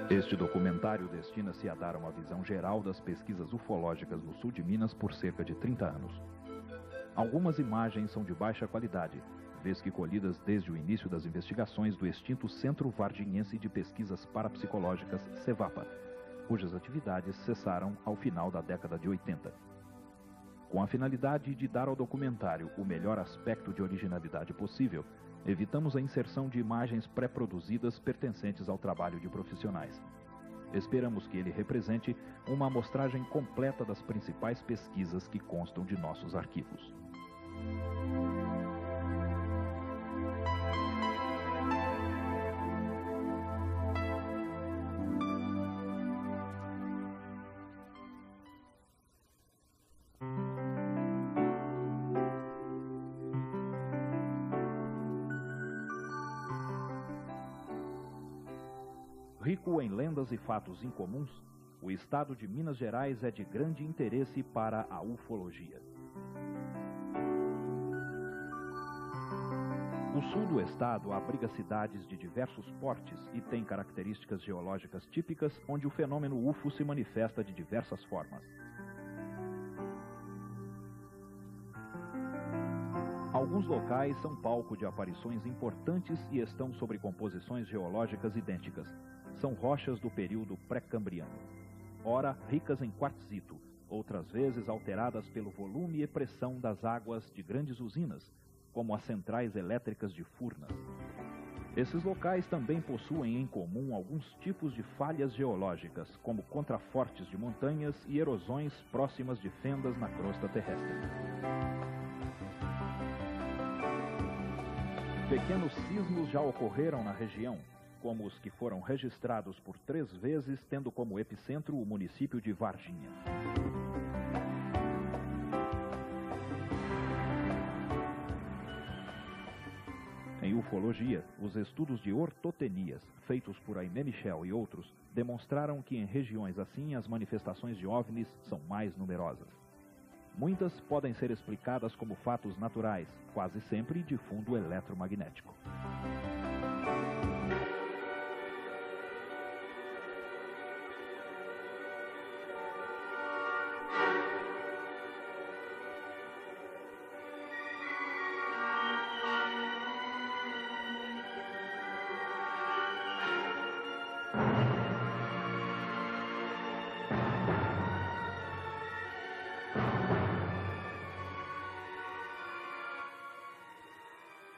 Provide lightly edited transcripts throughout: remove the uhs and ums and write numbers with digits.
Este documentário destina-se a dar uma visão geral das pesquisas ufológicas no sul de Minas por cerca de 30 anos. Algumas imagens são de baixa qualidade, vez que colhidas desde o início das investigações do extinto Centro Varginhense de Pesquisas Parapsicológicas, CEVAPA, cujas atividades cessaram ao final da década de 80. Com a finalidade de dar ao documentário o melhor aspecto de originalidade possível, evitamos a inserção de imagens pré-produzidas pertencentes ao trabalho de profissionais. Esperamos que ele represente uma amostragem completa das principais pesquisas que constam de nossos arquivos. Rico em lendas e fatos incomuns, o estado de Minas Gerais é de grande interesse para a ufologia. O sul do estado abriga cidades de diversos portes e tem características geológicas típicas onde o fenômeno UFO se manifesta de diversas formas. Alguns locais são palco de aparições importantes e estão sobre composições geológicas idênticas. São rochas do período pré-cambriano, ora ricas em quartzito, outras vezes alteradas pelo volume e pressão das águas de grandes usinas, como as centrais elétricas de Furnas. Esses locais também possuem em comum alguns tipos de falhas geológicas, como contrafortes de montanhas e erosões próximas de fendas na crosta terrestre. Pequenos sismos já ocorreram na região, como os que foram registrados por 3 vezes, tendo como epicentro o município de Varginha. Em ufologia, os estudos de ortotenias, feitos por Aimé Michel e outros, demonstraram que em regiões assim as manifestações de OVNIs são mais numerosas. Muitas podem ser explicadas como fatos naturais, quase sempre de fundo eletromagnético.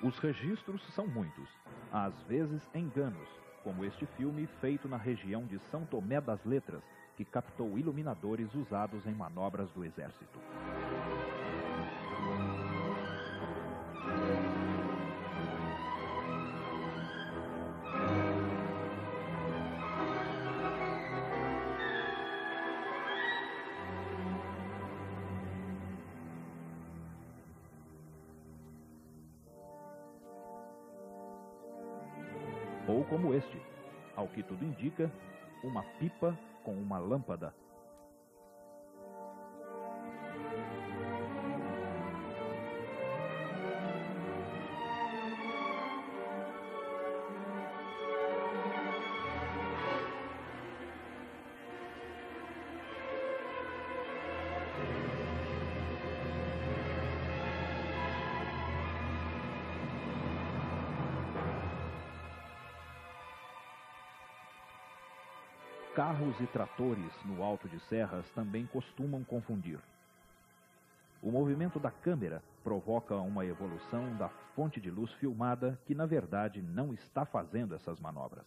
Os registros são muitos, às vezes enganos, como este filme feito na região de São Tomé das Letras, que captou iluminadores usados em manobras do Exército. Ou como este, ao que tudo indica, uma pipa com uma lâmpada. Carros e tratores no alto de serras também costumam confundir. O movimento da câmera provoca uma evolução da fonte de luz filmada que, na verdade, não está fazendo essas manobras.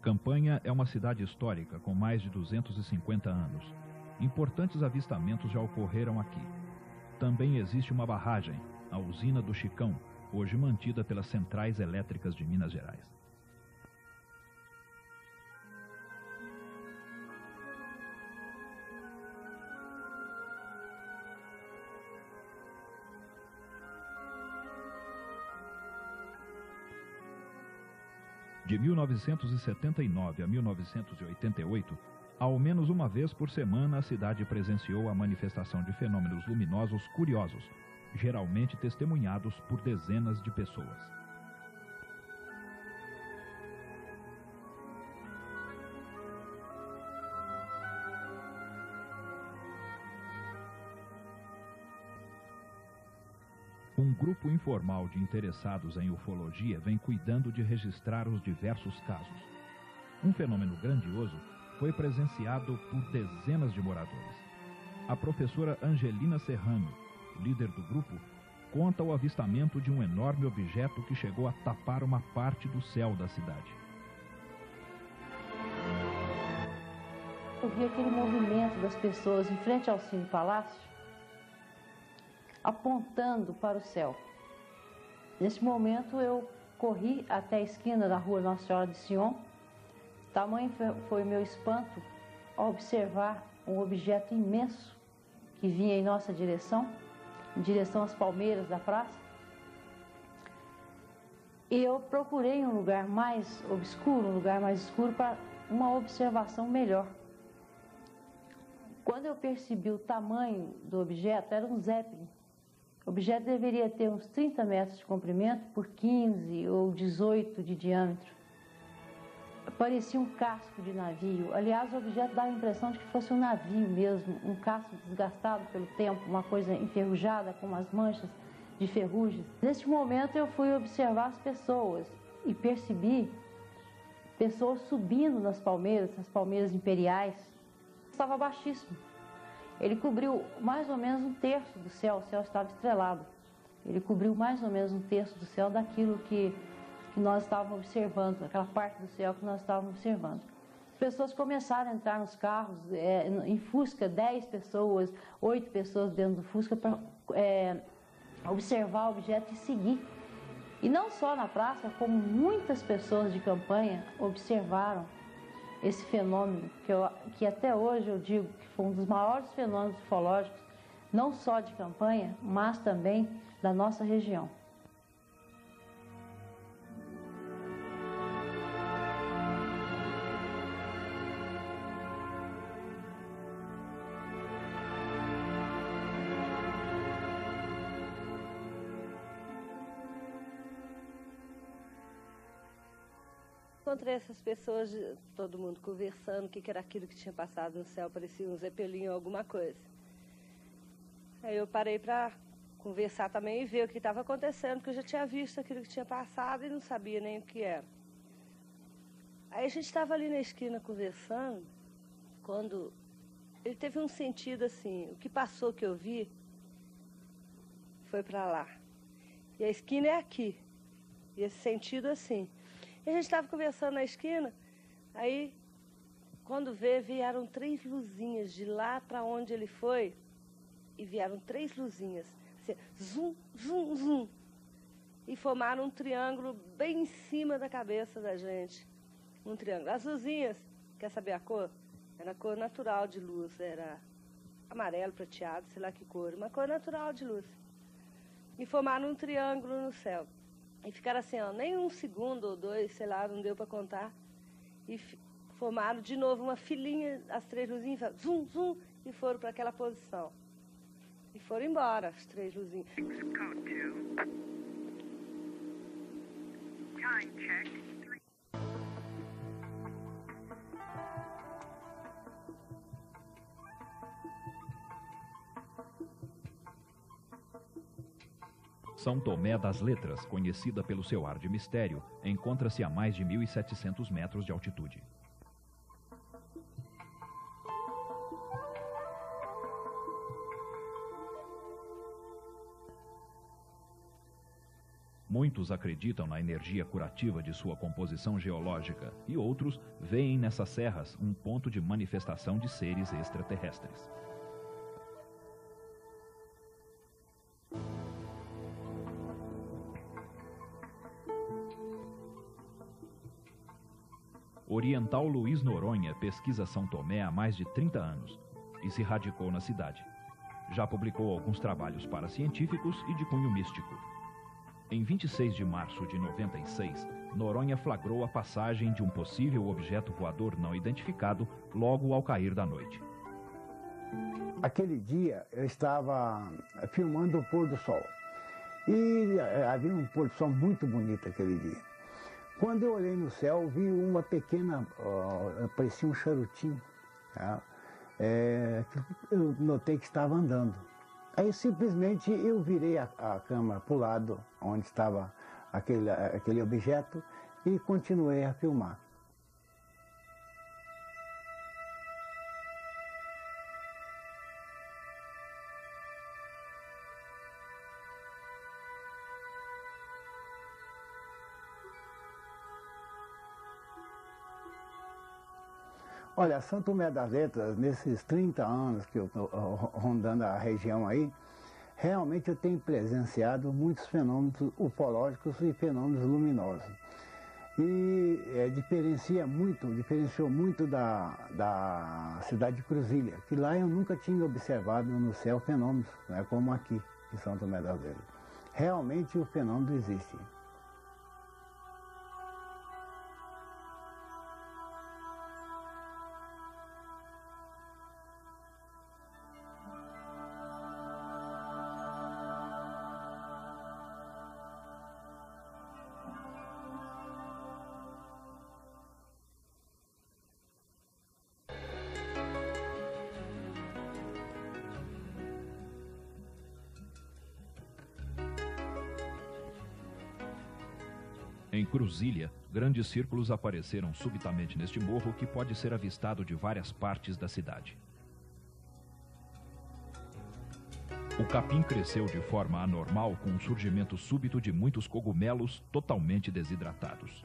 Campanha é uma cidade histórica com mais de 250 anos. Importantes avistamentos já ocorreram aqui. Também existe uma barragem, a usina do Chicão, hoje mantida pelas Centrais Elétricas de Minas Gerais. De 1979 a 1988, ao menos uma vez por semana, a cidade presenciou a manifestação de fenômenos luminosos curiosos, geralmente testemunhados por dezenas de pessoas. Um grupo informal de interessados em ufologia vem cuidando de registrar os diversos casos. Um fenômeno grandioso foi presenciado por dezenas de moradores. A professora Angelina Serrano, líder do grupo, conta o avistamento de um enorme objeto que chegou a tapar uma parte do céu da cidade. Eu vi aquele movimento das pessoas em frente ao Cine Palácio, apontando para o céu. Nesse momento eu corri até a esquina da rua Nossa Senhora de Sion. Tamanho foi o meu espanto ao observar um objeto imenso que vinha em nossa direção, em direção às palmeiras da praça. E eu procurei um lugar mais obscuro, um lugar mais escuro para uma observação melhor. Quando eu percebi o tamanho do objeto, era um Zeppelin. O objeto deveria ter uns 30 metros de comprimento por 15 ou 18 de diâmetro. Parecia um casco de navio. Aliás, o objeto dava a impressão de que fosse um navio mesmo, um casco desgastado pelo tempo, uma coisa enferrujada com umas manchas de ferrugem. Neste momento eu fui observar as pessoas e percebi pessoas subindo nas palmeiras imperiais. Estava baixíssimo. Ele cobriu mais ou menos um terço do céu, o céu estava estrelado. Ele cobriu mais ou menos um terço do céu daquilo que nós estávamos observando, aquela parte do céu que nós estávamos observando. As pessoas começaram a entrar nos carros, em Fusca, 10 pessoas, 8 pessoas dentro do Fusca, para observar o objeto e seguir. E não só na praça, como muitas pessoas de campanha observaram esse fenômeno, que até hoje eu digo que foi um dos maiores fenômenos ufológicos, não só de campanha, mas também da nossa região. Encontrei essas pessoas, todo mundo conversando, o que era aquilo que tinha passado no céu, parecia um zeppelin ou alguma coisa. Aí eu parei para conversar também e ver o que estava acontecendo, porque eu já tinha visto aquilo que tinha passado e não sabia nem o que era. Aí a gente estava ali na esquina conversando, quando ele teve um sentido assim, o que passou que eu vi foi para lá. E a esquina é aqui, e esse sentido assim. E a gente estava conversando na esquina, aí, quando vieram 3 luzinhas de lá para onde ele foi, e vieram 3 luzinhas, assim, zum, zum, zum, e formaram um triângulo bem em cima da cabeça da gente, um triângulo. As luzinhas, quer saber a cor? Era a cor natural de luz, era amarelo, prateado, sei lá que cor, uma cor natural de luz. E formaram um triângulo no céu. E ficaram assim, ó, nem 1 segundo ou 2, sei lá, não deu para contar. E formaram de novo uma filinha, as 3 luzinhas, zum, zum, e foram para aquela posição. E foram embora, as 3 luzinhas. São Tomé das Letras, conhecida pelo seu ar de mistério, encontra-se a mais de 1.700 metros de altitude. Muitos acreditam na energia curativa de sua composição geológica e outros veem nessas serras um ponto de manifestação de seres extraterrestres. O oriental Luiz Noronha pesquisa São Tomé há mais de 30 anos e se radicou na cidade. Já publicou alguns trabalhos para científicos e de cunho místico. Em 26 de março de 96, Noronha flagrou a passagem de um possível objeto voador não identificado logo ao cair da noite. Aquele dia eu estava filmando o pôr do sol. E havia um pôr do sol muito bonito aquele dia. Quando eu olhei no céu, vi uma pequena, parecia um charutinho, tá? Eu notei que estava andando. Aí simplesmente eu virei a câmera para o lado onde estava aquele objeto e continuei a filmar. Olha, São Tomé das Letras, nesses 30 anos que eu estou rondando a região aí, realmente eu tenho presenciado muitos fenômenos ufológicos e fenômenos luminosos. E diferenciou muito da cidade de Cruzília, que lá eu nunca tinha observado no céu fenômenos, né, como aqui em São Tomé das Letras. Realmente o fenômeno existe. Em Cruzília, grandes círculos apareceram subitamente neste morro que pode ser avistado de várias partes da cidade. O capim cresceu de forma anormal com o surgimento súbito de muitos cogumelos totalmente desidratados.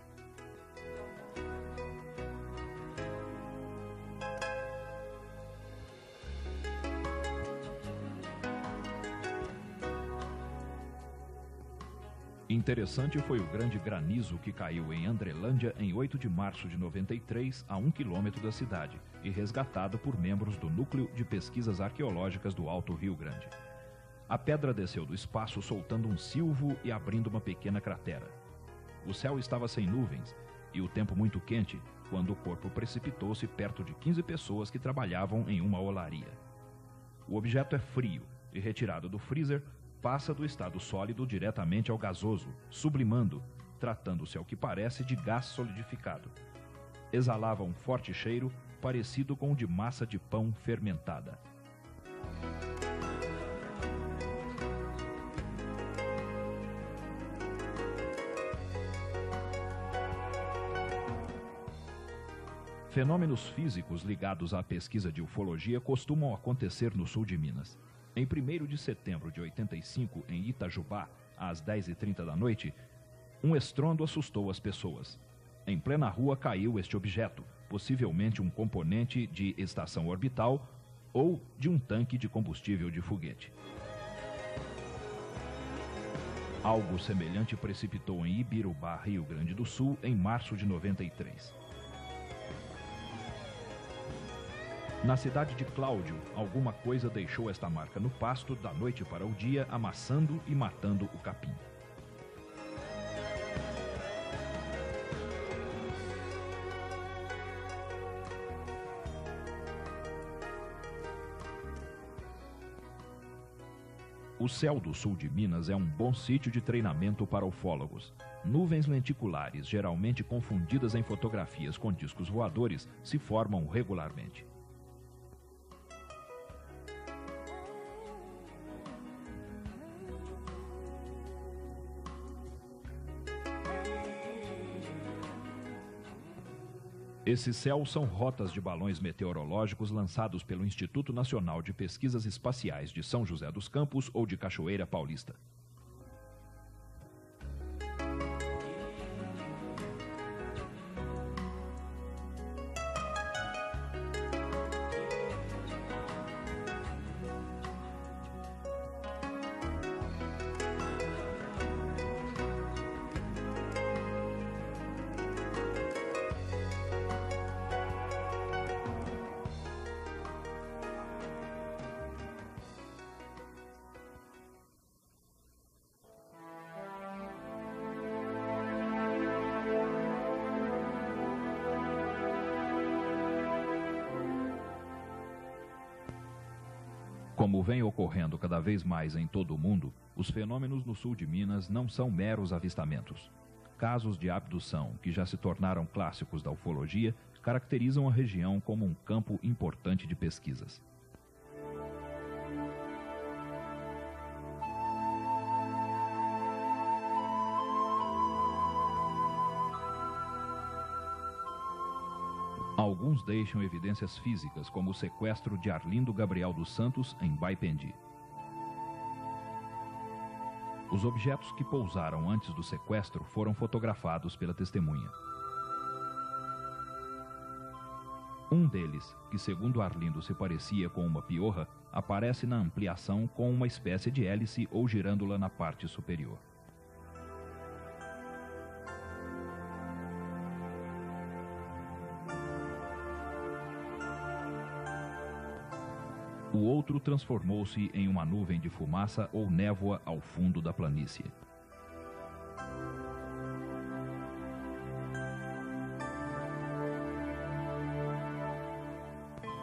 Interessante foi o grande granizo que caiu em Andrelândia em 8 de março de 93, a 1 quilômetro da cidade, e resgatado por membros do Núcleo de Pesquisas Arqueológicas do Alto Rio Grande. A pedra desceu do espaço soltando um silvo e abrindo uma pequena cratera. O céu estava sem nuvens e o tempo muito quente, quando o corpo precipitou-se perto de 15 pessoas que trabalhavam em uma olaria. O objeto é frio e, retirado do freezer, passa do estado sólido diretamente ao gasoso, sublimando, tratando-se ao que parece de gás solidificado. Exalava um forte cheiro parecido com o de massa de pão fermentada. Fenômenos físicos ligados à pesquisa de ufologia costumam acontecer no sul de Minas. Em 1º de setembro de 85, em Itajubá, às 10h30 da noite, um estrondo assustou as pessoas. Em plena rua caiu este objeto, possivelmente um componente de estação orbital ou de um tanque de combustível de foguete. Algo semelhante precipitou em Ibirubá, Rio Grande do Sul, em março de 93. Na cidade de Cláudio, alguma coisa deixou esta marca no pasto da noite para o dia, amassando e matando o capim. O céu do sul de Minas é um bom sítio de treinamento para ufólogos. Nuvens lenticulares, geralmente confundidas em fotografias com discos voadores, se formam regularmente. Esses céus são rotas de balões meteorológicos lançados pelo Instituto Nacional de Pesquisas Espaciais de São José dos Campos ou de Cachoeira Paulista. Como vem ocorrendo cada vez mais em todo o mundo, os fenômenos no sul de Minas não são meros avistamentos. Casos de abdução, que já se tornaram clássicos da ufologia, caracterizam a região como um campo importante de pesquisas. Alguns deixam evidências físicas, como o sequestro de Arlindo Gabriel dos Santos em Baipendi. Os objetos que pousaram antes do sequestro foram fotografados pela testemunha. Um deles, que segundo Arlindo se parecia com uma piorra, aparece na ampliação com uma espécie de hélice ou girândola na parte superior. O outro transformou-se em uma nuvem de fumaça ou névoa ao fundo da planície.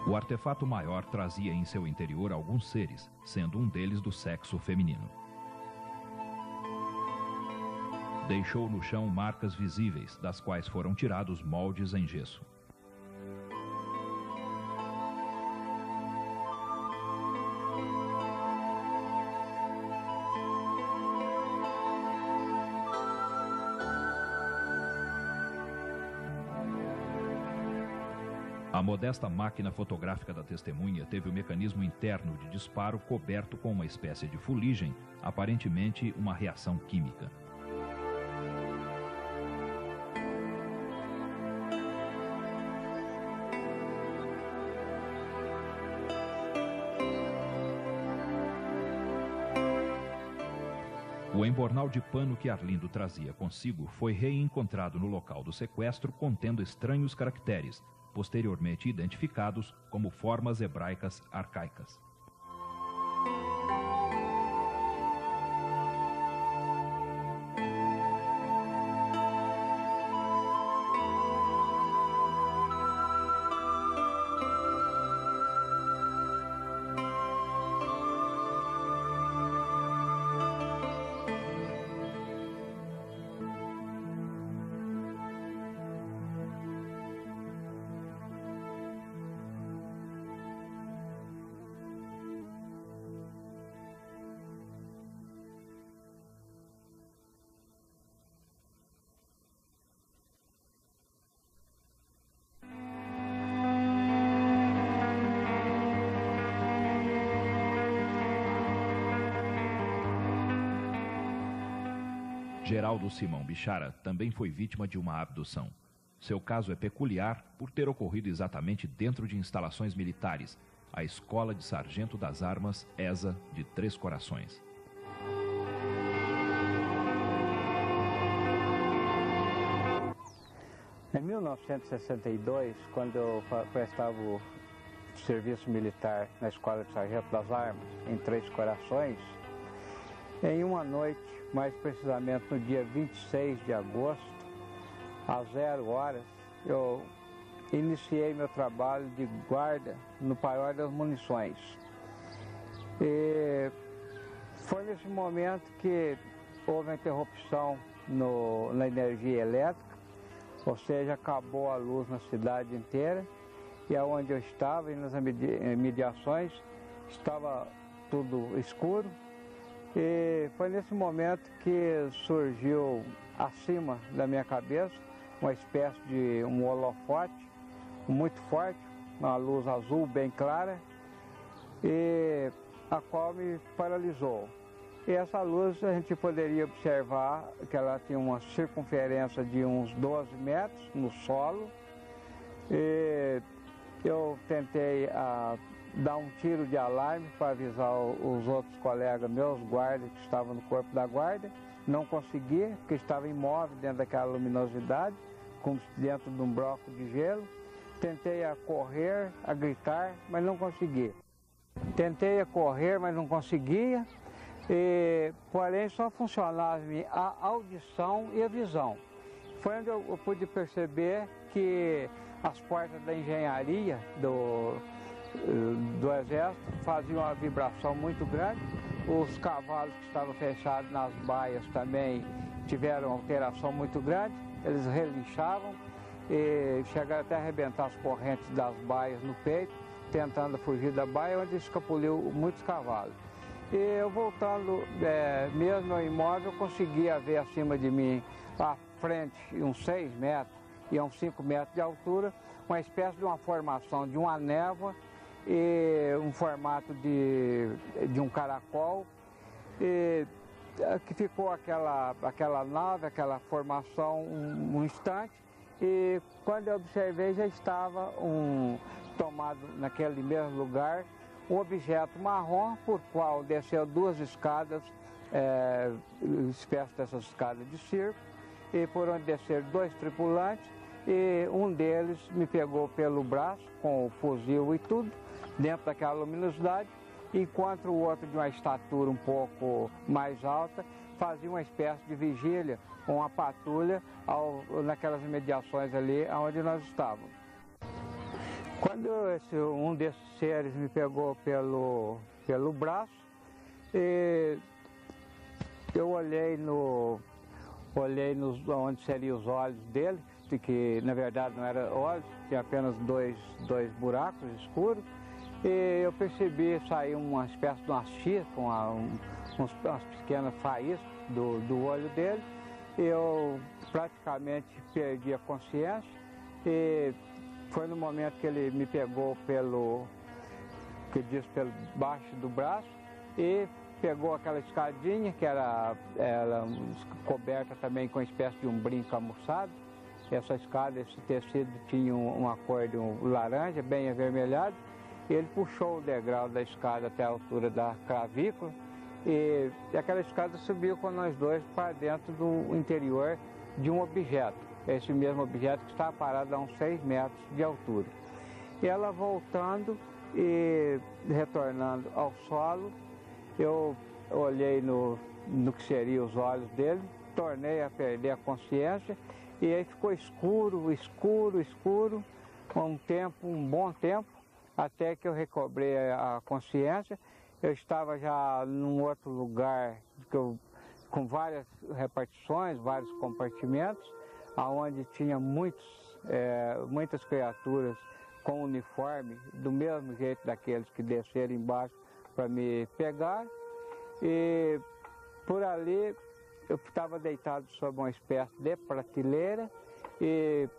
O artefato maior trazia em seu interior alguns seres, sendo um deles do sexo feminino. Deixou no chão marcas visíveis, das quais foram tirados moldes em gesso. A modesta máquina fotográfica da testemunha teve o mecanismo interno de disparo coberto com uma espécie de fuligem, aparentemente uma reação química. O embornal de pano que Arlindo trazia consigo foi reencontrado no local do sequestro, contendo estranhos caracteres, posteriormente identificados como formas hebraicas arcaicas. Geraldo Simão Bichara também foi vítima de uma abdução. Seu caso é peculiar por ter ocorrido exatamente dentro de instalações militares, a Escola de Sargento das Armas, ESA, de Três Corações. Em 1962, quando eu prestava o serviço militar na Escola de Sargento das Armas, em Três Corações, em uma noite, mais precisamente no dia 26 de agosto, às 0 horas, eu iniciei meu trabalho de guarda no Paiol das Munições. E foi nesse momento que houve uma interrupção na energia elétrica, ou seja, acabou a luz na cidade inteira, e aonde eu estava, e nas imediações, estava tudo escuro. E foi nesse momento que surgiu acima da minha cabeça uma espécie de um holofote muito forte, uma luz azul bem clara, e a qual me paralisou. E essa luz a gente poderia observar que ela tinha uma circunferência de uns 12 metros no solo. E eu tentei dar um tiro de alarme para avisar os outros colegas meus, guardas que estavam no corpo da guarda. Não consegui, porque estava imóvel dentro daquela luminosidade, como dentro de um bloco de gelo. Tentei a correr, a gritar, mas não consegui. Tentei a correr, mas não conseguia. Porém, só funcionava a audição e a visão. Foi onde eu pude perceber que as portas da engenharia do Exército faziam uma vibração muito grande. Os cavalos que estavam fechados nas baias também tiveram alteração muito grande, eles relinchavam e chegaram até a arrebentar as correntes das baias no peito, tentando fugir da baia, onde escapuliu muitos cavalos. E eu voltando, mesmo no imóvel, eu conseguia ver acima de mim, à frente, uns 6 metros e uns 5 metros de altura, uma espécie de uma formação de uma névoa e um formato de um caracol, e que ficou aquela nave, aquela formação um instante, e quando eu observei já estava tomado naquele mesmo lugar um objeto marrom, por qual desceu 2 escadas, espécie dessas escadas de circo, e por onde desceram 2 tripulantes, e um deles me pegou pelo braço, com o fuzil e tudo, dentro daquela luminosidade, enquanto o outro, de uma estatura um pouco mais alta, fazia uma espécie de vigília, uma patrulha naquelas imediações ali onde nós estávamos. Quando um desses seres me pegou pelo braço, eu olhei onde seriam os olhos dele, que na verdade não eram olhos, tinha apenas dois buracos escuros, e eu percebi sair uma espécie de uma chispa, umas pequenas faíscas do olho dele. Eu praticamente perdi a consciência, e foi no momento que ele me pegou pelo baixo do braço e pegou aquela escadinha que era coberta também com uma espécie de um brinco camuflado. Essa escada, esse tecido tinha uma cor de laranja, bem avermelhado. Ele puxou o degrau da escada até a altura da clavícula e aquela escada subiu com nós dois para dentro do interior de um objeto. Esse mesmo objeto que estava parado a uns 6 metros de altura. E ela voltando e retornando ao solo, eu olhei no que seriam os olhos dele, tornei a perder a consciência e aí ficou escuro, um bom tempo, até que eu recobrei a consciência. Eu estava já num outro lugar com várias repartições, vários compartimentos, onde tinha muitas criaturas com uniforme, do mesmo jeito daqueles que desceram embaixo para me pegar. E por ali eu estava deitado sobre uma espécie de prateleira, e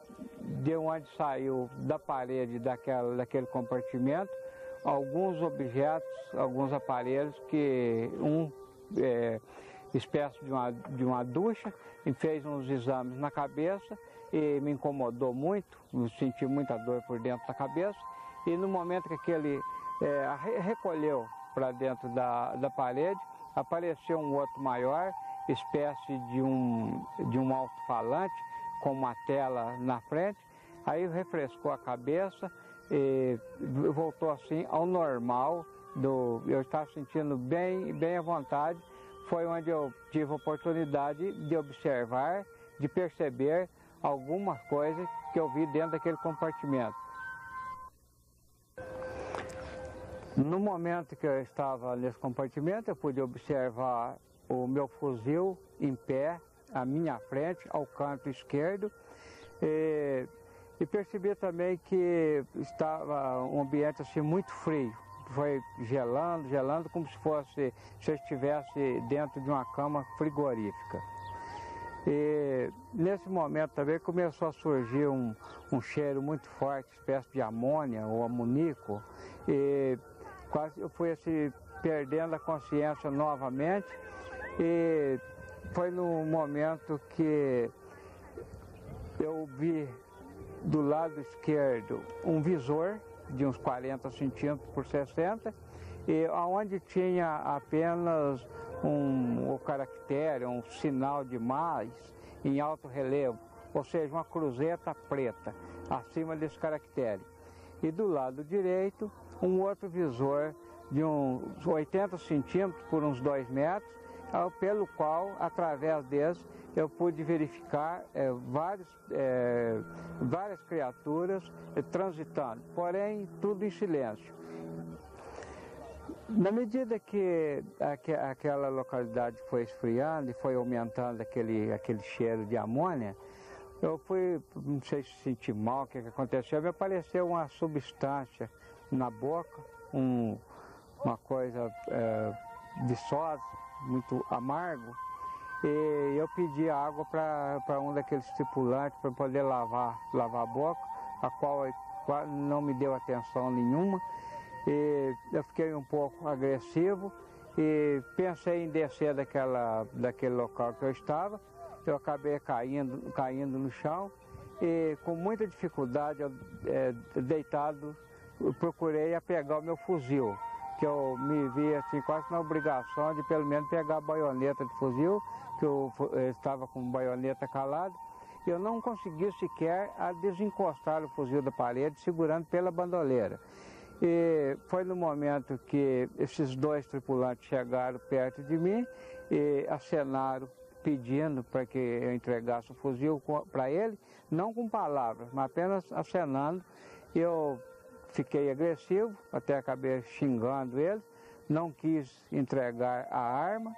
de onde saiu da parede daquele compartimento alguns objetos, alguns aparelhos, que espécie de uma ducha, e fez uns exames na cabeça e me incomodou muito, senti muita dor por dentro da cabeça, e no momento que ele recolheu para dentro da parede, apareceu um outro maior, espécie de um alto-falante com uma tela na frente. Aí refrescou a cabeça e voltou assim ao normal. Eu estava sentindo bem à vontade. Foi onde eu tive a oportunidade de observar, de perceber algumas coisas que eu vi dentro daquele compartimento. No momento que eu estava nesse compartimento, eu pude observar o meu fuzil em pé, à minha frente, ao canto esquerdo, e percebi também que estava um ambiente assim muito frio. Foi gelando, como se eu estivesse dentro de uma cama frigorífica. E nesse momento também começou a surgir um cheiro muito forte, espécie de amônia ou amoníaco, e quase eu fui assim, perdendo a consciência novamente. E foi no momento que eu vi do lado esquerdo um visor de uns 40 centímetros por 60, e onde tinha apenas um caractere, um sinal de mais em alto relevo, ou seja, uma cruzeta preta acima desse caractere. E do lado direito, um outro visor de uns 80 centímetros por uns 2 metros, pelo qual, através deles, eu pude verificar várias criaturas transitando, porém tudo em silêncio. Na medida que aquela localidade foi esfriando e foi aumentando aquele cheiro de amônia, eu fui, não sei se senti mal, o que aconteceu, me apareceu uma substância na boca, uma coisa viçosa, muito amargo, e eu pedi água para um daqueles tripulantes para poder lavar a boca, a qual não me deu atenção nenhuma, e eu fiquei um pouco agressivo e pensei em descer daquele local que eu estava. Eu acabei caindo no chão e com muita dificuldade, deitado, eu procurei pegar o meu fuzil, que eu me vi assim, quase na obrigação de pelo menos pegar a baioneta de fuzil, que eu estava com a baioneta calada, e eu não consegui sequer desencostar o fuzil da parede, segurando pela bandoleira. E foi no momento que esses dois tripulantes chegaram perto de mim e acenaram, pedindo para que eu entregasse o fuzil para ele, não com palavras, mas apenas acenando. Eu fiquei agressivo, até acabei xingando eles, não quis entregar a arma,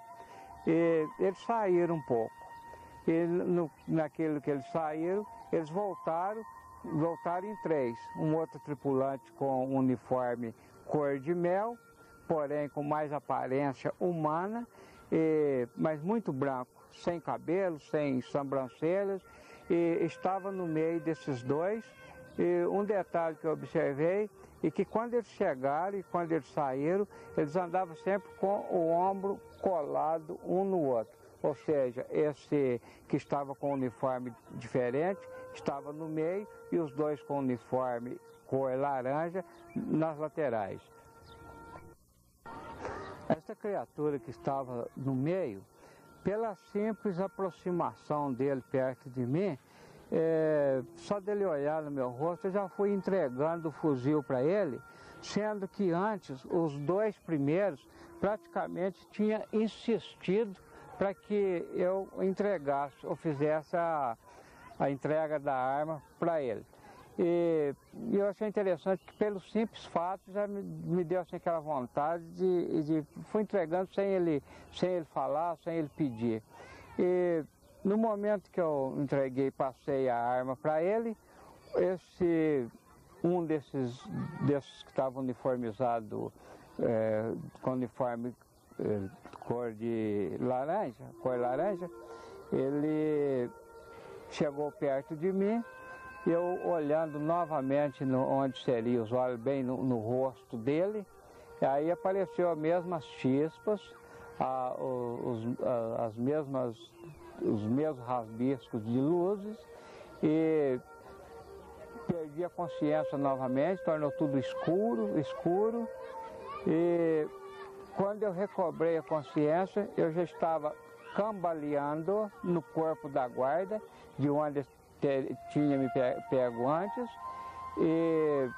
e eles saíram um pouco. E naquilo que eles saíram, eles voltaram em três. Um outro tripulante com um uniforme cor de mel, porém com mais aparência humana, mas muito branco, sem cabelo, sem sobrancelhas, e estava no meio desses dois. E um detalhe que eu observei é que quando eles chegaram e quando eles saíram, eles andavam sempre com o ombro colado um no outro. Ou seja, esse que estava com um uniforme diferente estava no meio e os dois com uniforme cor laranja nas laterais. Essa criatura que estava no meio, pela simples aproximação dele perto de mim, só dele olhar no meu rosto, eu já fui entregando o fuzil para ele, sendo que antes, os dois primeiros praticamente tinham insistido para que eu entregasse ou fizesse a entrega da arma para ele. E eu achei interessante que, pelo simples fato, já me deu assim, aquela vontade de fui entregando sem ele falar, sem ele pedir. E no momento que eu entreguei, passei a arma para ele, um desses que estava uniformizado, com uniforme cor laranja, ele chegou perto de mim. Eu olhando novamente onde seriam os olhos, bem no rosto dele, e aí apareceu as mesmas chispas, os mesmos rabiscos de luzes, e perdi a consciência novamente, tornou tudo escuro, e quando eu recobrei a consciência, eu já estava cambaleando no corpo da guarda, de onde tinha me pego antes, e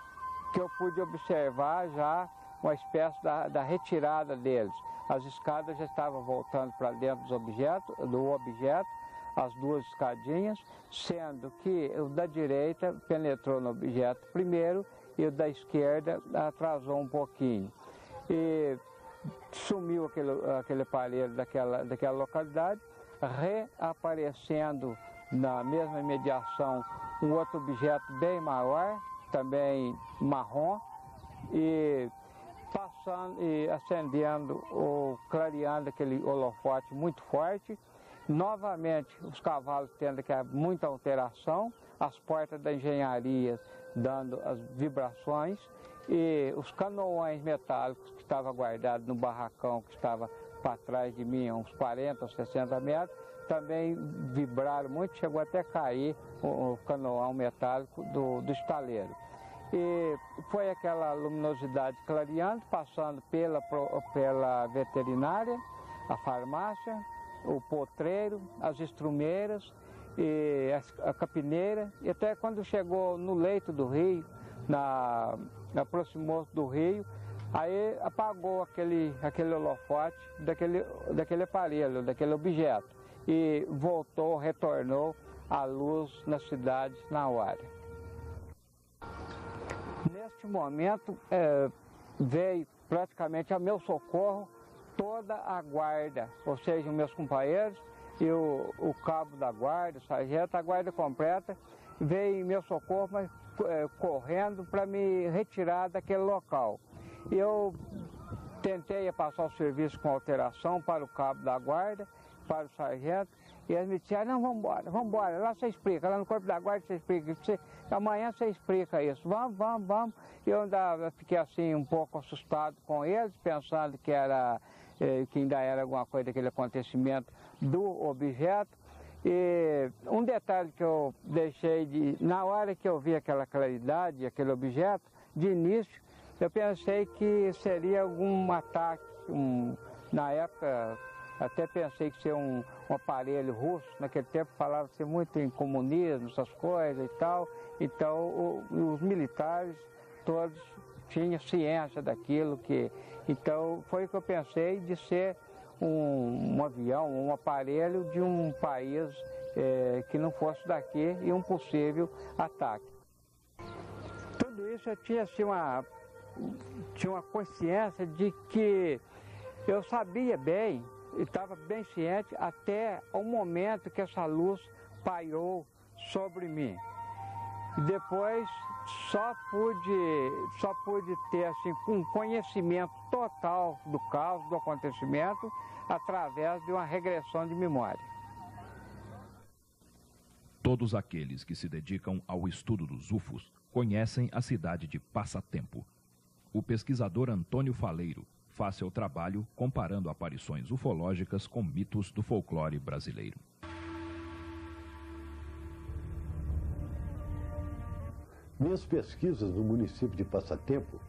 que eu pude observar já uma espécie da retirada deles. As escadas já estavam voltando para dentro do objeto, as duas escadinhas, sendo que o da direita penetrou no objeto primeiro e o da esquerda atrasou um pouquinho. E sumiu aquele aparelho daquela localidade, reaparecendo na mesma imediação um outro objeto bem maior, também marrom, e passando e acendendo ou clareando aquele holofote muito forte. Novamente os cavalos tendo muita alteração, as portas da engenharia dando as vibrações, e os canoões metálicos que estavam guardados no barracão que estava para trás de mim, uns 40 ou 60 metros, também vibraram muito, chegou até a cair o canoão metálico do estaleiro. E foi aquela luminosidade clareando, passando pela veterinária, a farmácia, o potreiro, as estrumeiras, e a capineira, e até quando chegou no leito do rio, aproximou-se do rio, aí apagou aquele holofote daquele aparelho, daquele objeto, e retornou a luz na cidade na hora. Neste momento veio praticamente a meu socorro toda a guarda, ou seja, os meus companheiros e o cabo da guarda, o sargento, a guarda completa, veio em meu socorro, mas correndo para me retirar daquele local. Eu tentei passar o serviço com alteração para o cabo da guarda, para o sargento, e eles me disseram, não, vamos embora, lá você explica, lá no corpo da guarda você explica, amanhã você explica isso, vamos. Eu ainda fiquei assim um pouco assustado com eles, pensando que ainda era alguma coisa daquele acontecimento do objeto. E um detalhe que eu deixei na hora que eu vi aquela claridade, aquele objeto, de início, eu pensei que seria algum ataque, na época até pensei que seria um aparelho russo, naquele tempo falava-se muito em comunismo, essas coisas e tal, então os militares todos tinham ciência daquilo, então foi o que eu pensei de ser um avião, um aparelho de um país que não fosse daqui e um possível ataque. Tudo isso eu tinha assim, uma consciência de que eu sabia bem, estava bem ciente até o momento que essa luz pairou sobre mim. E depois só pude ter assim, um conhecimento total do caso, do acontecimento, através de uma regressão de memória. Todos aqueles que se dedicam ao estudo dos UFOs conhecem a cidade de Passatempo. O pesquisador Antônio Faleiro faz seu trabalho comparando aparições ufológicas com mitos do folclore brasileiro. Minhas pesquisas no município de Passatempo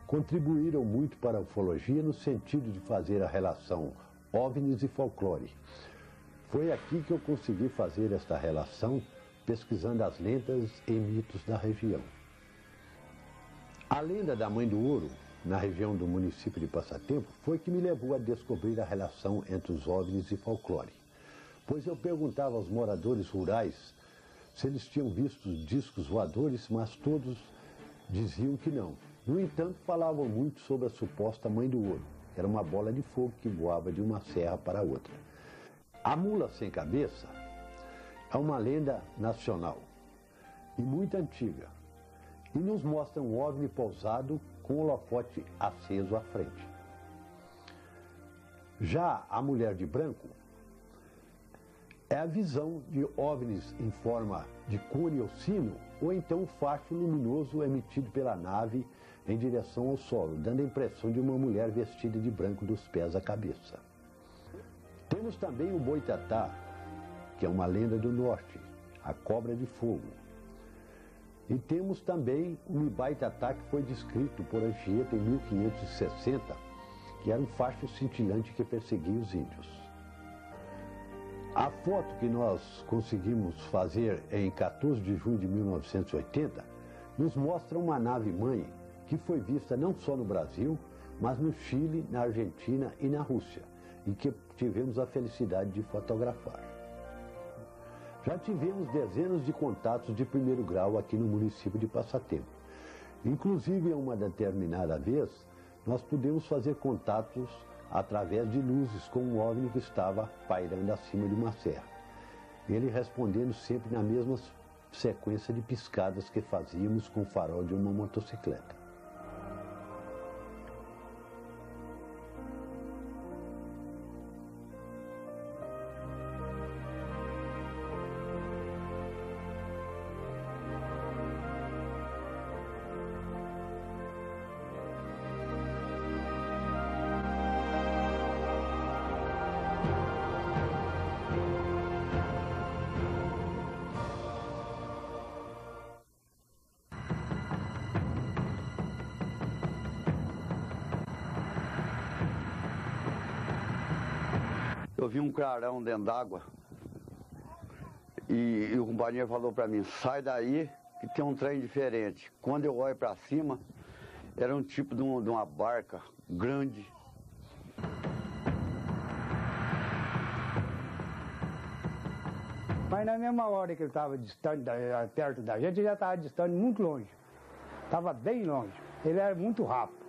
contribuíram muito para a ufologia no sentido de fazer a relação OVNIs e folclore. Foi aqui que eu consegui fazer esta relação, pesquisando as lendas e mitos da região. A lenda da Mãe do Ouro, na região do município de Passatempo, foi que me levou a descobrir a relação entre os OVNIs e folclore. Pois eu perguntava aos moradores rurais se eles tinham visto discos voadores, mas todos diziam que não. No entanto, falavam muito sobre a suposta Mãe do Ouro. Era uma bola de fogo que voava de uma serra para outra. A mula sem cabeça é uma lenda nacional e muito antiga. E nos mostra um OVNI pousado com o holofote aceso à frente. Já a mulher de branco é a visão de OVNIs em forma de cone ou sino, ou então um facho luminoso emitido pela nave em direção ao solo, dando a impressão de uma mulher vestida de branco dos pés à cabeça. Temos também o boitatá, que é uma lenda do norte, a cobra de fogo. E temos também o Mibaitatá, que foi descrito por Anchieta em 1560, que era um facho cintilante que perseguia os índios. A foto que nós conseguimos fazer em 14 de junho de 1980 nos mostra uma nave-mãe que foi vista não só no Brasil, mas no Chile, na Argentina e na Rússia, e que tivemos a felicidade de fotografar. Já tivemos dezenas de contatos de primeiro grau aqui no município de Passatempo. Inclusive, em uma determinada vez, nós pudemos fazer contatos através de luzes com um OVNI que estava pairando acima de uma serra. Ele respondendo sempre na mesma sequência de piscadas que fazíamos com o farol de uma motocicleta. Eu vi um clarão dentro d'água e o companheiro falou para mim, sai daí que tem um trem diferente. Quando eu olho para cima, era um tipo de uma barca grande. Mas na mesma hora que ele estava distante, perto da gente, ele já estava distante muito longe. Estava bem longe. Ele era muito rápido.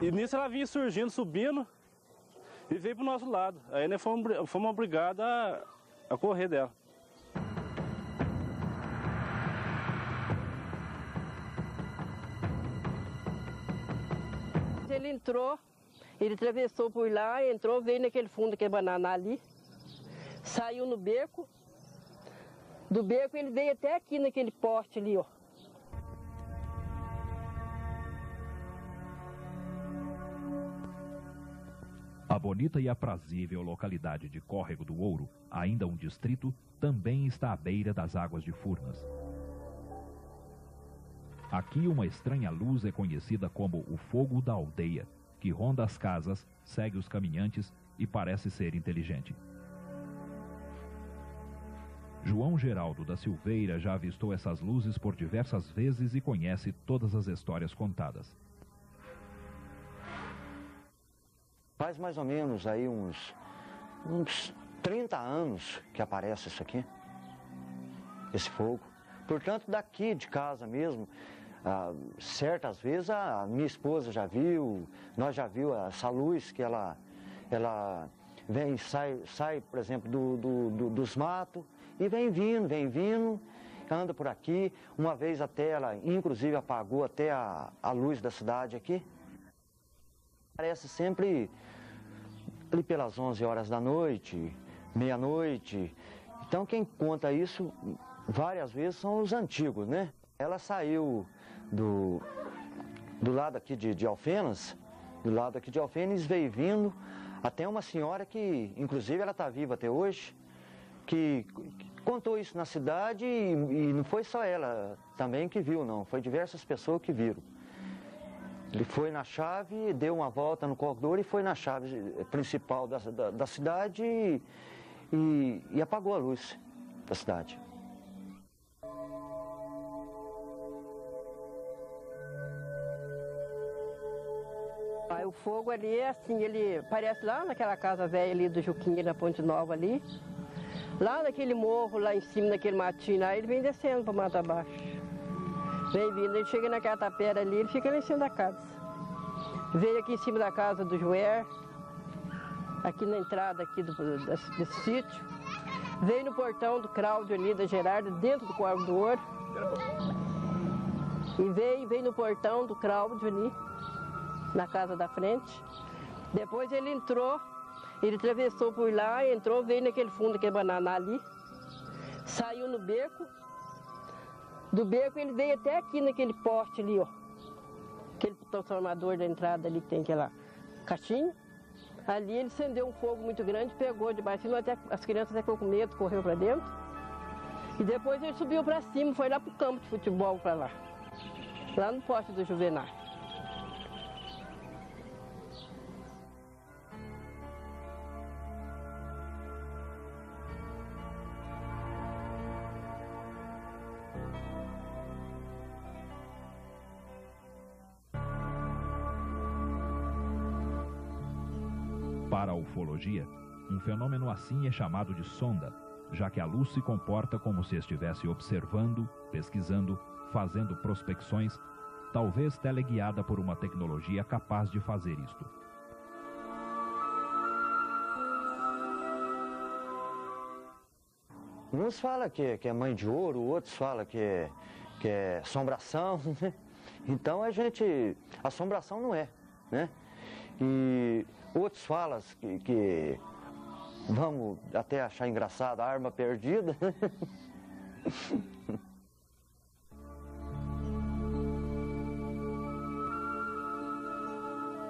E nisso ela vinha surgindo, subindo e veio pro nosso lado. Aí nós fomos obrigados a correr dela. Ele entrou, ele atravessou por lá, entrou, veio naquele fundo que é banana ali, saiu no beco, do beco ele veio até aqui naquele poste ali, ó. A bonita e aprazível localidade de Córrego do Ouro, ainda um distrito, também está à beira das águas de Furnas. Aqui uma estranha luz é conhecida como o fogo da aldeia, que ronda as casas, segue os caminhantes e parece ser inteligente. João Geraldo da Silveira já avistou essas luzes por diversas vezes e conhece todas as histórias contadas. Faz mais ou menos aí uns 30 anos que aparece isso aqui, esse fogo. Portanto, daqui de casa mesmo, certas vezes a minha esposa já viu, nós já viu essa luz que ela vem, sai, por exemplo, dos matos e vem vindo, anda por aqui. Uma vez até ela, inclusive, apagou até a luz da cidade aqui. Aparece sempre ali pelas 11 horas da noite, meia-noite. Então quem conta isso várias vezes são os antigos, né? Ela saiu do lado aqui de Alfenas, veio vindo até uma senhora que, inclusive, ela está viva até hoje, que contou isso na cidade e não foi só ela também que viu, não. Foi diversas pessoas que viram. Ele foi na chave, deu uma volta no corredor e foi na chave principal da cidade e apagou a luz da cidade. O fogo ali é assim, ele aparece lá naquela casa velha ali do Juquinha, na Ponte Nova ali. Lá naquele morro, lá em cima, naquele matinho lá, ele vem descendo para mata abaixo. Vem vindo, ele chega naquela tapera ali, ele fica lá em cima da casa. Veio aqui em cima da casa do Joé, aqui na entrada aqui desse sítio. Veio no portão do Cláudio ali, da Gerardo, dentro do Córrego do Ouro. E veio no portão do Cláudio ali, na casa da frente. Depois ele entrou, ele atravessou por lá, entrou, veio naquele fundo que é banana ali, saiu no beco. Do beco ele veio até aqui naquele poste ali, ó. Aquele transformador da entrada ali que tem aquela caixinha. Ali ele acendeu um fogo muito grande, pegou debaixo, até as crianças até ficou com medo, correu para dentro. E depois ele subiu para cima, foi lá pro campo de futebol para lá no poste do Juvenal. Para a ufologia, um fenômeno assim é chamado de sonda, já que a luz se comporta como se estivesse observando, pesquisando, fazendo prospecções, talvez teleguiada por uma tecnologia capaz de fazer isto. Uns falam que é mãe de ouro, outros falam que é assombração, né? Então assombração não é, né? E outros falam que vamos até achar engraçado, a arma perdida.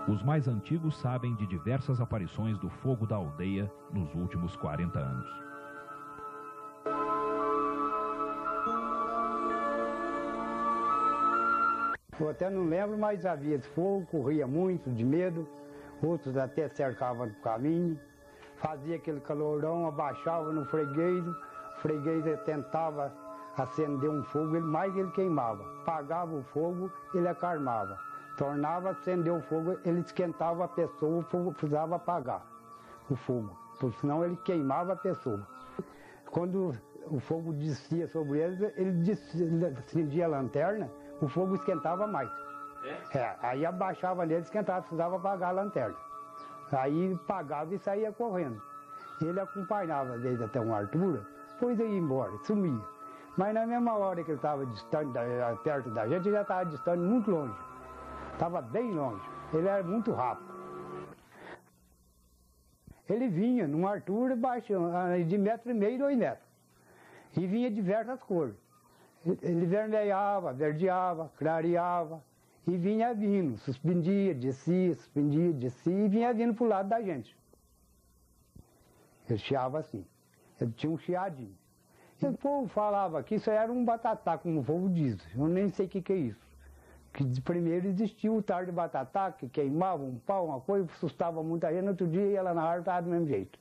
Os mais antigos sabem de diversas aparições do fogo da aldeia nos últimos 40 anos. Eu até não lembro, mas havia fogo, corria muito de medo, outros até cercavam no caminho, fazia aquele calorão, abaixava no freguês, o freguês tentava acender um fogo, mais ele queimava, apagava o fogo, ele acarmava, tornava a acender o fogo, ele esquentava a pessoa, o fogo precisava apagar o fogo, porque senão ele queimava a pessoa. Quando o fogo descia sobre ele acendia a lanterna, o fogo esquentava mais. Aí abaixava nele, esquentava, precisava apagar a lanterna. Aí pagava e saía correndo. Ele acompanhava desde até uma altura, depois ia embora, sumia. Mas na mesma hora que ele estava distante, perto da gente, ele já estava distante, muito longe. Estava bem longe. Ele era muito rápido. Ele vinha numa altura baixa, de 1,5 m, 2 metros. E vinha de diversas cores. Ele vermelhava, verdeava, clareava. E vinha vindo, suspendia, descia, e vinha vindo para o lado da gente. Ele chiava assim. Ele tinha um chiadinho. E o povo falava que isso era um batatá, como o povo diz. Eu nem sei o que é isso. Que primeiro existia o tal de batatá, que queimava um pau, uma coisa, assustava muita gente. No outro dia ia lá na árvore, estava do mesmo jeito.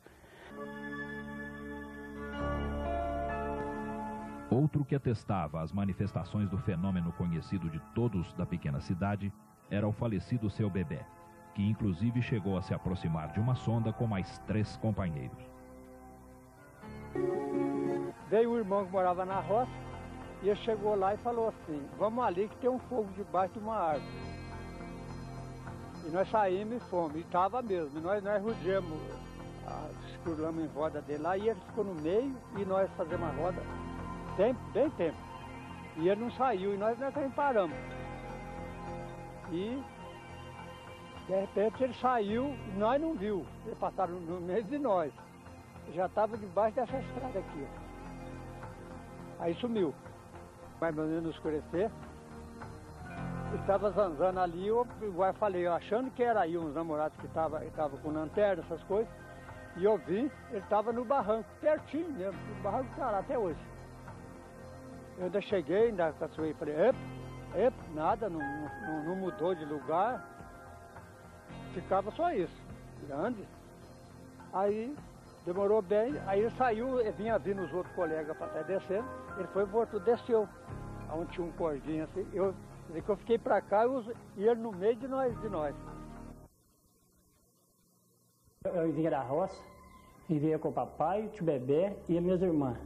Outro que atestava as manifestações do fenômeno conhecido de todos da pequena cidade era o falecido seu Bebé, que inclusive chegou a se aproximar de uma sonda com mais 3 companheiros. Veio o irmão que morava na roça, e ele chegou lá e falou assim, vamos ali que tem um fogo debaixo de uma árvore. E nós saímos e fomos, e estava mesmo, e nós rodeamos, escurlamos em roda dele lá, e ele ficou no meio, e nós fazemos a roda bem tempo. E ele não saiu, e nós também paramos. E, de repente, ele saiu, e nós não viu, ele passaram no meio de nós. Já estava debaixo dessa estrada aqui, ó. Aí sumiu. Mais ou menos no escurecer. Estava zanzando ali, eu falei, achando que era aí uns namorados que estavam com lanterna, essas coisas. E eu vi, ele estava no barranco, pertinho mesmo, o barranco está lá até hoje. Eu ainda cheguei, ainda caçoei e falei, nada, não mudou de lugar. Ficava só isso, grande. Aí demorou bem, aí ele saiu, vinha vindo os outros colegas para trás descendo, ele foi, voltou, desceu, onde tinha um cordinho assim, eu fiquei para cá e ele no meio de nós. Eu vinha da roça, e vinha com o papai, o tio Bebé e as minhas irmãs.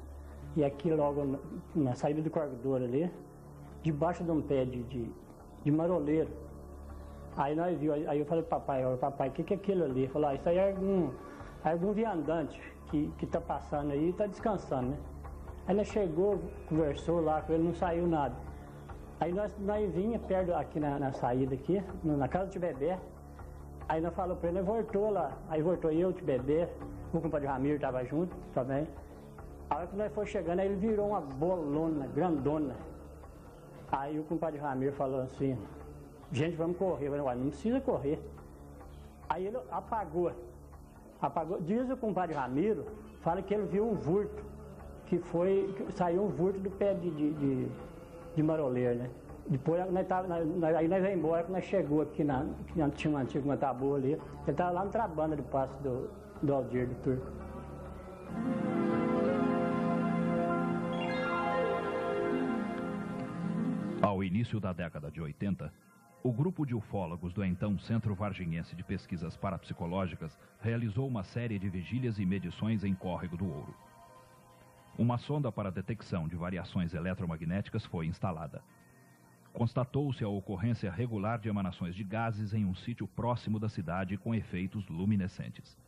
E aqui logo na saída do corredor ali, debaixo de um pé de maroleiro. Aí nós vimos, aí eu falei pro papai, o que é aquilo ali? Ele falou, isso aí é algum viandante que está passando aí e está descansando, né? Aí nós chegou, conversou lá com ele, não saiu nada. Aí nós vinha perto aqui na saída aqui, na casa do tio Bebé. Aí nós falamos para ele, nós voltou lá. Aí voltou eu, o tio Bebé, o compadre Ramiro estava junto também. A hora que nós fomos chegando, aí ele virou uma bolona, grandona. Aí o compadre Ramiro falou assim, gente, vamos correr. Eu falei, não precisa correr. Aí ele apagou. Diz o compadre Ramiro, fala que ele viu um vulto, que saiu um vulto do pé de maroleiro, né? Depois aí nós vamos embora, quando nós chegou aqui, tinha uma antiga tabu ali, ele estava lá no Trabanda do passo do Aldir, do Turco. Ao início da década de 80, o grupo de ufólogos do então Centro Varginhense de Pesquisas Parapsicológicas realizou uma série de vigílias e medições em Córrego do Ouro. Uma sonda para detecção de variações eletromagnéticas foi instalada. Constatou-se a ocorrência regular de emanações de gases em um sítio próximo da cidade com efeitos luminescentes.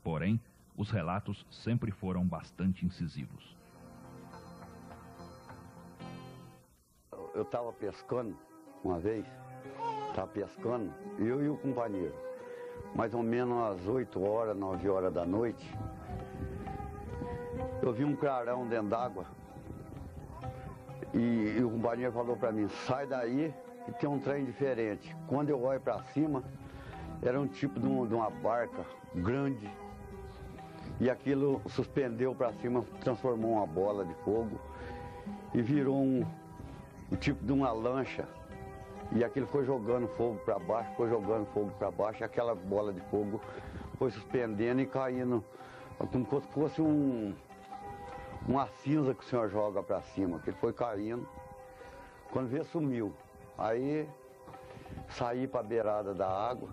Porém, os relatos sempre foram bastante incisivos. Eu estava pescando uma vez, eu e o companheiro, mais ou menos às 8 horas, 9 horas da noite, eu vi um clarão dentro d'água e o companheiro falou para mim, sai daí que tem um trem diferente. Quando eu olho para cima, era um tipo de uma barca grande e aquilo suspendeu para cima, transformou uma bola de fogo e virou um tipo de uma lancha. E aquilo foi jogando fogo para baixo, e aquela bola de fogo foi suspendendo e caindo, como se fosse uma cinza que o senhor joga para cima, que ele foi caindo. Quando veio, sumiu. Aí saí para a beirada da água,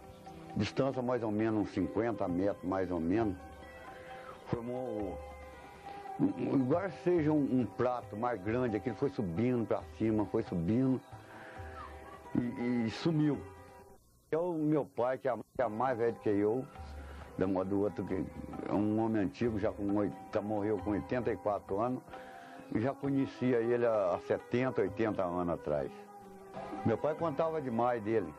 distância mais ou menos uns 50 metros, mais ou menos. Formou, igual seja um prato mais grande, aquilo foi subindo para cima, foi subindo. e sumiu. O meu pai, que é mais velho que eu, do outro, que é um homem antigo, morreu com 84 anos, e já conhecia ele há 70, 80 anos atrás. Meu pai contava demais dele.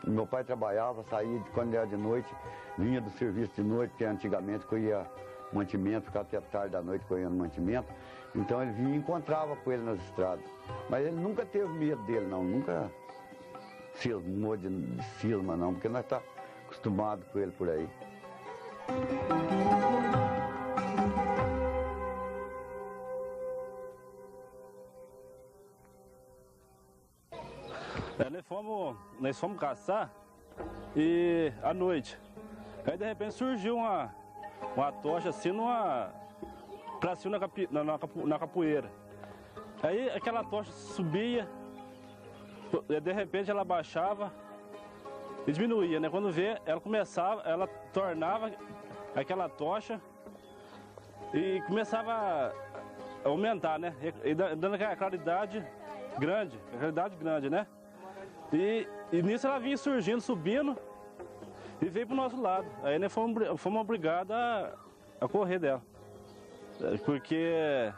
Meu pai trabalhava, saía quando era de noite, vinha do serviço de noite, que antigamente colhia mantimento, ficava até tarde da noite colhendo mantimento. Então ele vinha e encontrava com ele nas estradas. Mas ele nunca teve medo dele, não, nunca cismou de cisma, não, porque nós estamos acostumados com ele por aí. Nós fomos caçar e à noite. Aí de repente surgiu uma tocha assim pra cima na capoeira. Aí aquela tocha subia, de repente ela baixava e diminuía, né? Quando vê, ela tornava aquela tocha e começava a aumentar, né? E dando aquela claridade grande, né? E nisso ela vinha surgindo, subindo e veio pro nosso lado. Aí nós fomos obrigados a correr dela. Porque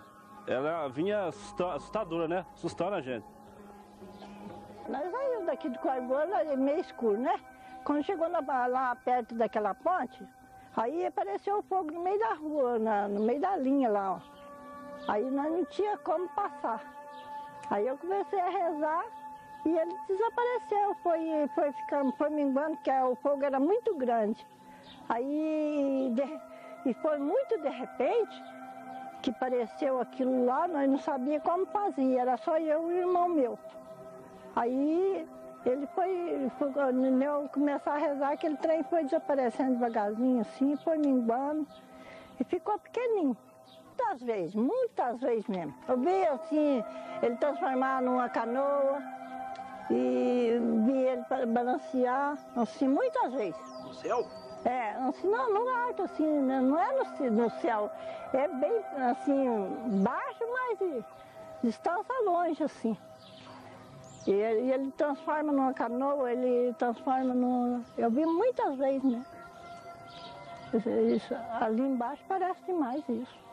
ela vinha assustadora, né? Assustando a gente. Nós saímos daqui do Corgola, meio escuro, né? Quando chegou lá perto daquela ponte, aí apareceu o fogo no meio da rua, no meio da linha lá, ó. Aí nós não tinha como passar. Aí eu comecei a rezar e ele desapareceu, foi minguando, porque o fogo era muito grande. Aí e foi muito de repente que apareceu aquilo lá, nós não sabíamos como fazia, era só eu e o irmão meu. Aí ele eu começar a rezar, aquele trem foi desaparecendo devagarzinho assim, foi minguando e ficou pequenininho. Muitas vezes mesmo. Eu vi assim, ele transformar numa canoa e vi ele balancear, assim, muitas vezes. No céu? É, assim, não, no alto, assim, não é no céu. É bem, assim, baixo, mas distância longe, assim. E ele transforma numa canoa, ele transforma numa... Eu vi muitas vezes, né? Isso, ali embaixo parece demais isso.